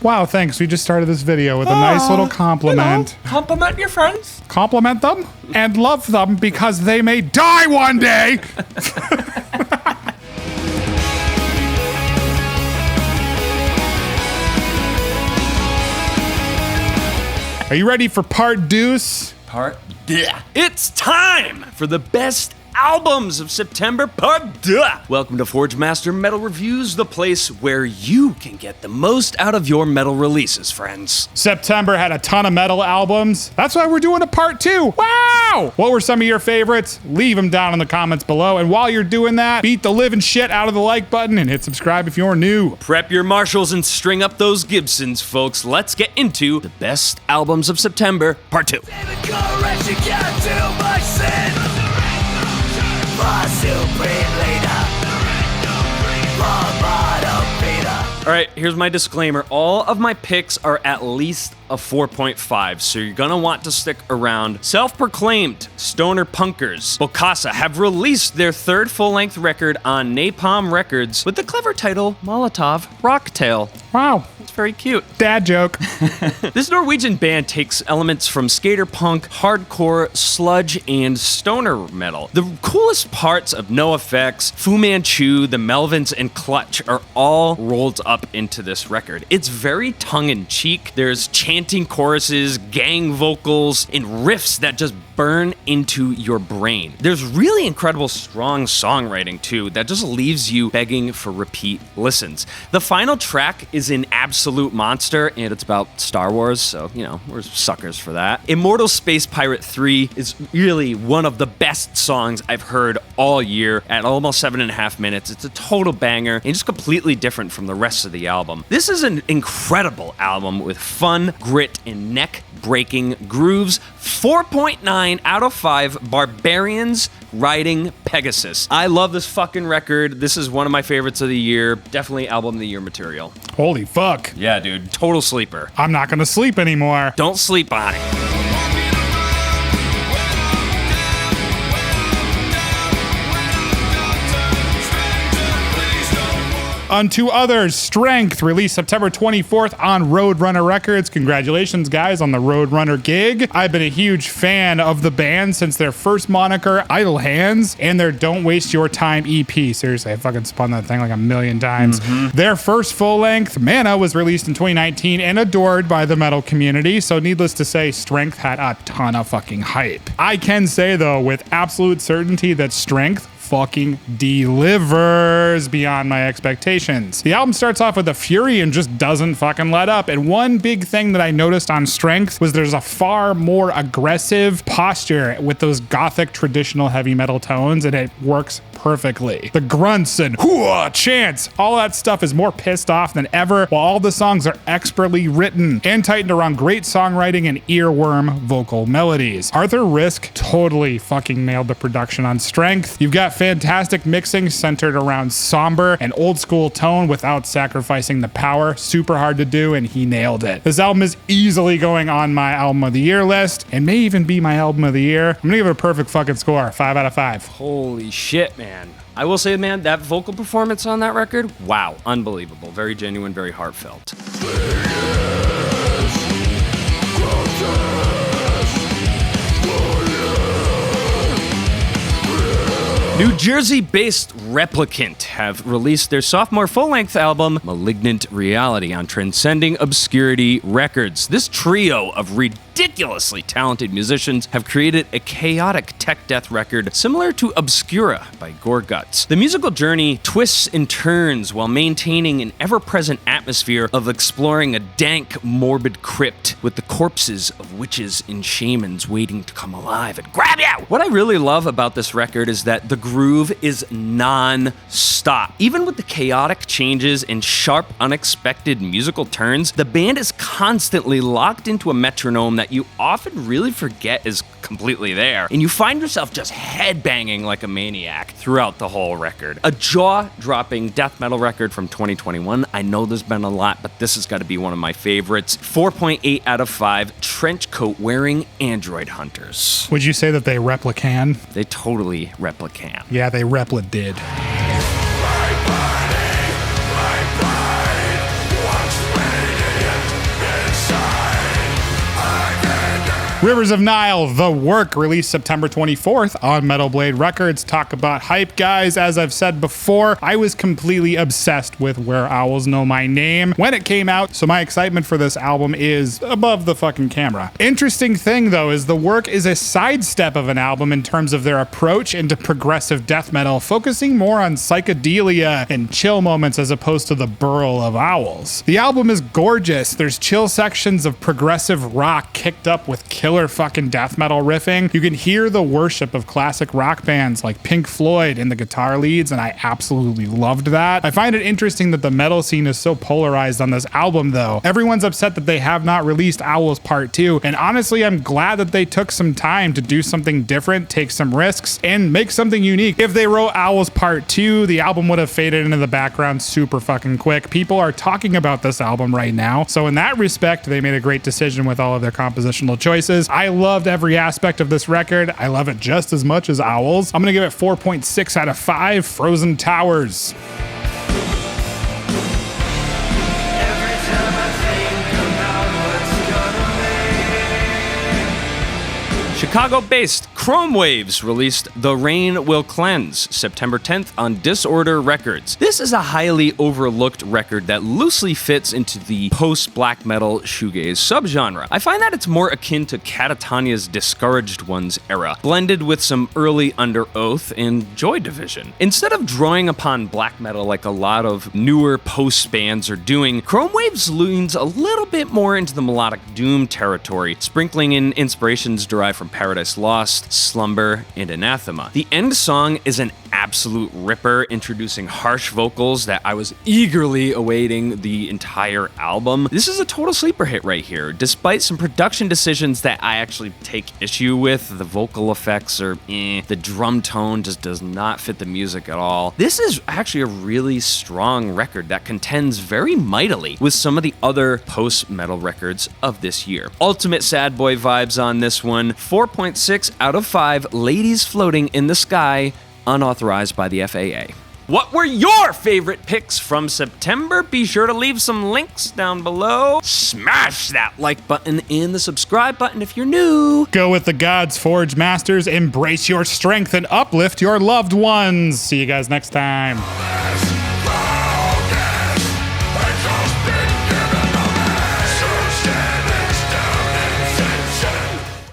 Wow, thanks. We just started this video with a nice little compliment. Compliment your friends. Compliment them and love them because they may die one day. Are you ready for part deuce? It's time for the best albums of September part 2. Welcome to Forgemaster Metal Reviews, the place where you can get the most out of your metal releases, friends. September had a ton of metal albums. That's why we're doing a part 2. Wow! What were some of your favorites? Leave them down in the comments below. And while you're doing that, beat the living shit out of the like button and hit subscribe if you're new. Prep your Marshalls and string up those Gibsons, folks. Let's get into the best albums of September, part 2. All right, here's my disclaimer. All of my picks are at least a 4.5, so you're gonna want to stick around. Self-proclaimed stoner punkers, Bokassa, have released their third full-length record on Napalm Records with the clever title Molotov Rocktail. Wow. It's very cute. Dad joke. This Norwegian band takes elements from skater punk, hardcore, sludge, and stoner metal. The coolest parts of NoFX, Fu Manchu, the Melvins, and Clutch are all rolled up into this record. It's very tongue-in-cheek. There's chanting choruses, gang vocals, and riffs that just burn into your brain. There's really incredible strong songwriting too that just leaves you begging for repeat listens. The final track is an absolute monster and it's about Star Wars, so you know, we're suckers for that. Immortal Space Pirate 3 is really one of the best songs I've heard all year at almost 7.5 minutes. It's a total banger and just completely different from the rest of the album. This is an incredible album with fun, grit, and neck-breaking grooves. 4.9 out of 5 Barbarians Riding Pegasus. I love this fucking record. This is one of my favorites of the year. Definitely album of the year material. Holy fuck. Yeah, dude. Total sleeper. I'm not gonna sleep anymore. Don't sleep on it. Unto Others, Strength, released September 24th on Roadrunner Records. Congratulations, guys, on the Roadrunner gig. I've been a huge fan of the band since their first moniker, Idle Hands, and their Don't Waste Your Time EP. Seriously, I fucking spun that thing like a million times. Their first full-length, Mana, was released in 2019 and adored by the metal community, so needless to say, Strength had a ton of fucking hype. I can say, though, with absolute certainty that Strength fucking delivers beyond my expectations. The album starts off with a fury and just doesn't fucking let up. And one big thing that I noticed on Strength was there's a far more aggressive posture with those gothic traditional heavy metal tones, and it works perfectly. The grunts and hooah chants, all that stuff is more pissed off than ever, while all the songs are expertly written and tightened around great songwriting and earworm vocal melodies. Arthur Risk totally fucking nailed the production on Strength. You've got fantastic mixing centered around somber and old school tone without sacrificing the power. Super hard to do, and he nailed it. This album is easily going on my album of the year list and may even be my album of the year. I'm gonna give it a perfect fucking score, 5 out of 5. Holy shit, man. I will say, man, that vocal performance on that record, wow, unbelievable. Very genuine, very heartfelt. New Jersey-based Replicant have released their sophomore full-length album, Malignant Reality, on Transcending Obscurity Records. This trio of ridiculously talented musicians have created a chaotic tech death record similar to Obscura by Gorguts. The musical journey twists and turns while maintaining an ever-present atmosphere of exploring a dank, morbid crypt with the corpses of witches and shamans waiting to come alive and grab you! What I really love about this record is that the groove is non-stop. Even with the chaotic changes and sharp, unexpected musical turns, the band is constantly locked into a metronome that you often really forget is completely there, and you find yourself just headbanging like a maniac throughout the whole record. A jaw-dropping death metal record from 2021. I know there's been a lot, but this has got to be one of my favorites. 4.8 out of 5 trench coat wearing android hunters. Would you say that they Replican? They totally Replicant. Yeah, they Repli did. Rivers of Nihil, The Work, released September 24th on Metal Blade Records. Talk about hype, guys. As I've said before, I was completely obsessed with Where Owls Know My Name when it came out, so my excitement for this album is above the fucking camera. Interesting thing, though, is The Work is a sidestep of an album in terms of their approach into progressive death metal, focusing more on psychedelia and chill moments as opposed to the burl of owls. The album is gorgeous. There's chill sections of progressive rock kicked up with killer fucking death metal riffing. You can hear the worship of classic rock bands like Pink Floyd in the guitar leads, and I absolutely loved that. I find it interesting that the metal scene is so polarized on this album, though. Everyone's upset that they have not released Owls Part 2, and honestly, I'm glad that they took some time to do something different, take some risks, and make something unique. If they wrote Owls Part 2, the album would have faded into the background super fucking quick. People are talking about this album right now, so in that respect, they made a great decision with all of their compositional choices. I loved every aspect of this record. I love it just as much as Owls. I'm gonna give it 4.6 out of 5 Frozen Towers. Chicago-based Chrome Waves released The Rain Will Cleanse September 10th on Disorder Records. This is a highly overlooked record that loosely fits into the post-black metal shoegaze subgenre. I find that it's more akin to Catatonia's Discouraged Ones era, blended with some early Under Oath and Joy Division. Instead of drawing upon black metal like a lot of newer post bands are doing, Chrome Waves leans a little bit more into the melodic doom territory, sprinkling in inspirations derived from Paradise Lost, Slumber, and Anathema. The end song is an absolute ripper, introducing harsh vocals that I was eagerly awaiting the entire album. This is a total sleeper hit right here. Despite some production decisions that I actually take issue with, the vocal effects are the drum tone just does not fit the music at all. This is actually a really strong record that contends very mightily with some of the other post-metal records of this year. Ultimate sad boy vibes on this one. 4.6 out of 5 ladies floating in the sky, unauthorized by the FAA. What were your favorite picks from September? Be sure to leave some links down below. Smash that like button and the subscribe button if you're new. Go with the gods, Forgemasters. Embrace your strength and uplift your loved ones. See you guys next time.